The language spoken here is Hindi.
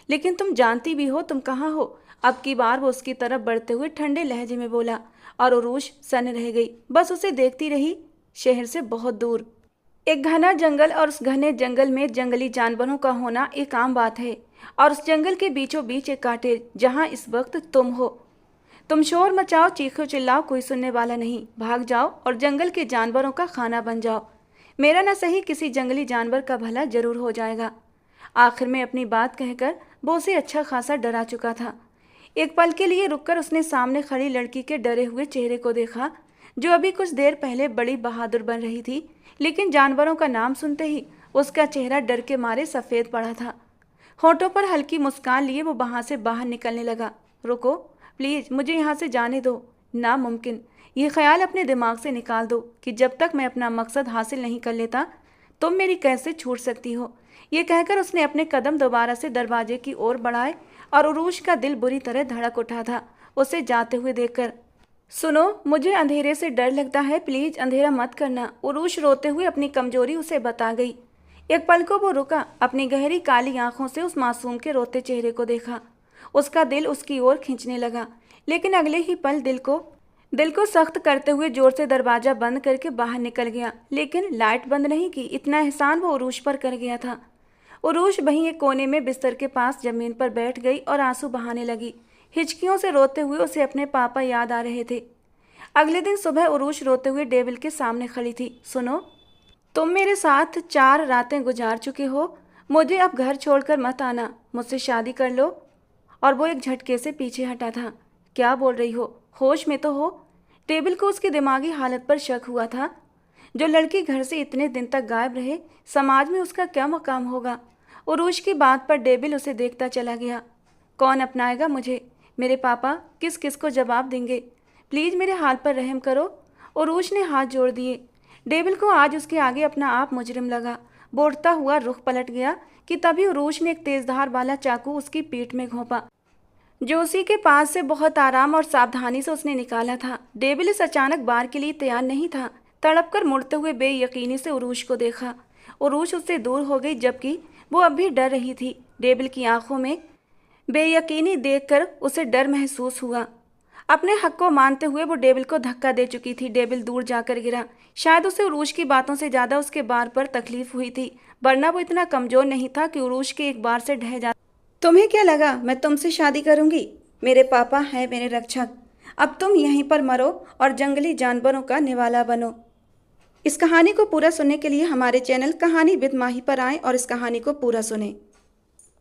लेकिन तुम जानती भी हो तुम कहाँ हो। अब की बार वो उसकी तरफ बढ़ते हुए ठंडे लहजे में बोला और उरूश सन्न रह गई, बस उसे देखती रही। शहर से बहुत दूर एक घना जंगल, और उस घने जंगल में जंगली जानवरों का होना एक आम बात है। और उस जंगल के बीचों बीच एक काटेज जहां इस वक्त तुम हो। तुम शोर मचाओ, चीखो चिल्लाओ, कोई सुनने वाला नहीं। भाग जाओ और जंगल के जानवरों का खाना बन जाओ। मेरा न सही किसी जंगली जानवर का भला जरूर हो जाएगा। आखिर में अपनी बात कहकर वो उसे अच्छा खासा डरा चुका था। एक पल के लिए रुककर उसने सामने खड़ी लड़की के डरे हुए चेहरे को देखा, जो अभी कुछ देर पहले बड़ी बहादुर बन रही थी, लेकिन जानवरों का नाम सुनते ही उसका चेहरा डर के मारे सफ़ेद पड़ा था। होठों पर हल्की मुस्कान लिए वो वहाँ से बाहर निकलने लगा। रुको प्लीज़, मुझे यहाँ से जाने दो। नामुमकिन। ये ख्याल अपने दिमाग से निकाल दो कि जब तक मैं अपना मकसद हासिल नहीं कर लेता तुम मेरी कैसे छूट सकती हो। ये कहकर उसने अपने कदम दोबारा से दरवाजे की ओर बढ़ाए और उरूश का दिल बुरी तरह धड़क उठा था उसे जाते हुए देखकर। सुनो, मुझे अंधेरे से डर लगता है, प्लीज अंधेरा मत करना। उरूश रोते हुए अपनी कमजोरी उसे बता गई। एक पल को वो रुका, अपनी गहरी काली आंखों से उस मासूम के रोते चेहरे को देखा। उसका दिल उसकी ओर खींचने लगा, लेकिन अगले ही पल दिल को सख्त करते हुए जोर से दरवाजा बंद करके बाहर निकल गया। लेकिन लाइट बंद नहीं की, इतना एहसान वो उरूश पर कर गया था। उरूश वहीं एक कोने में बिस्तर के पास जमीन पर बैठ गई और आंसू बहाने लगी। हिचकियों से रोते हुए उसे अपने पापा याद आ रहे थे। अगले दिन सुबह उरूश रोते हुए डेविल के सामने खड़ी थी। सुनो, तुम मेरे साथ 4 रातें गुजार चुके हो, मुझे अब घर छोड़कर मत आना, मुझसे शादी कर लो। और वो एक झटके से पीछे हटा था। क्या बोल रही हो, होश में तो हो? डेविल को उसकी दिमागी हालत पर शक हुआ था। जो लड़की घर से इतने दिन तक गायब रहे, समाज में उसका क्या मकाम होगा। उरूश की बात पर डेविल उसे देखता चला गया। कौन अपनाएगा मुझे? मेरे पापा किस किस को जवाब देंगे? प्लीज़ मेरे हाल पर रहम करो। उरूश ने हाथ जोड़ दिए। डेविल को आज उसके आगे अपना आप मुजरिम लगा। बोलता हुआ रुख पलट गया कि तभी उरूश ने एक तेजधार वाला चाकू उसकी पीठ में घोंपा, जो उसी के पास से बहुत आराम और सावधानी से उसने निकाला था। डेविल इस अचानक बार के लिए तैयार नहीं था। तड़प कर मुड़ते हुए बेयकीनी से उरूश को देखा। उरूश उससे दूर हो गई, जबकि वो अब भी डर रही थी। डेविल की आंखों में बेयकीनी देखकर उसे डर महसूस हुआ। अपने हक को मानते हुए वो डेविल को धक्का दे चुकी थी। डेविल दूर जाकर गिरा। शायद उसे उरूश की बातों से ज़्यादा उसके बार पर तकलीफ हुई थी, वरना वो इतना कमज़ोर नहीं था कि उरूश के एक बार से ढह जा। तुम्हें क्या लगा मैं तुमसे शादी करूंगी? मेरे पापा हैं मेरे रक्षक। अब तुम यहीं पर मरो और जंगली जानवरों का निवाला बनो। इस कहानी को पूरा सुनने के लिए हमारे चैनल कहानी विद माही पर आएं और इस कहानी को पूरा सुनें।